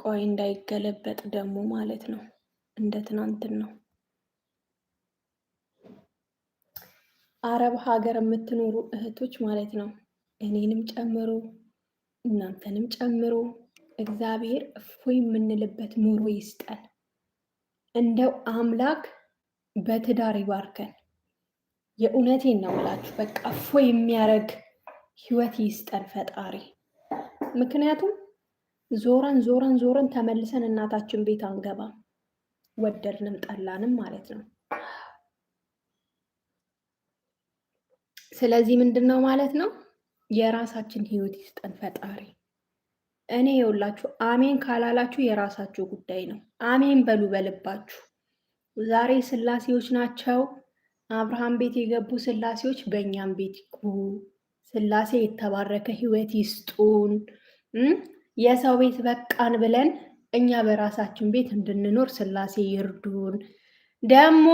ቆይ እንዳይገለበጥ ደግሞ ማለት ነው። እንደ ትናንትን ነው። አረብ ሀገር የምትኖሩ እህቶች ማለት ነው፣ እኔንም ጨምሮ እናንተንም ጨምሮ እግዚአብሔር እፎይ የምንልበት ኑሮ ይስጠን። እንደው አምላክ በትዳር ይባርከን። የእውነቴን ነው ብላችሁ በቃ እፎይ የሚያደርግ ህይወት ይስጠን ፈጣሪ። ምክንያቱም ዞረን ተመልሰን እናታችን ቤት አንገባም፣ ወደድንም ጠላንም ማለት ነው። ስለዚህ ምንድነው ማለት ነው የራሳችን ህይወት ይስጠን ፈጣሪ። እኔ የውላችሁ አሜን ካላላችሁ የራሳችሁ ጉዳይ ነው። አሜን በሉ በልባችሁ። ዛሬ ስላሴዎች ናቸው አብርሃም ቤት የገቡ ስላሴዎች በእኛም ቤት ይግቡ። ስላሴ የተባረከ ህይወት ይስጡን። የሰው ቤት በቃን ብለን እኛ በራሳችን ቤት እንድንኖር ስላሴ ይርዱን ደግሞ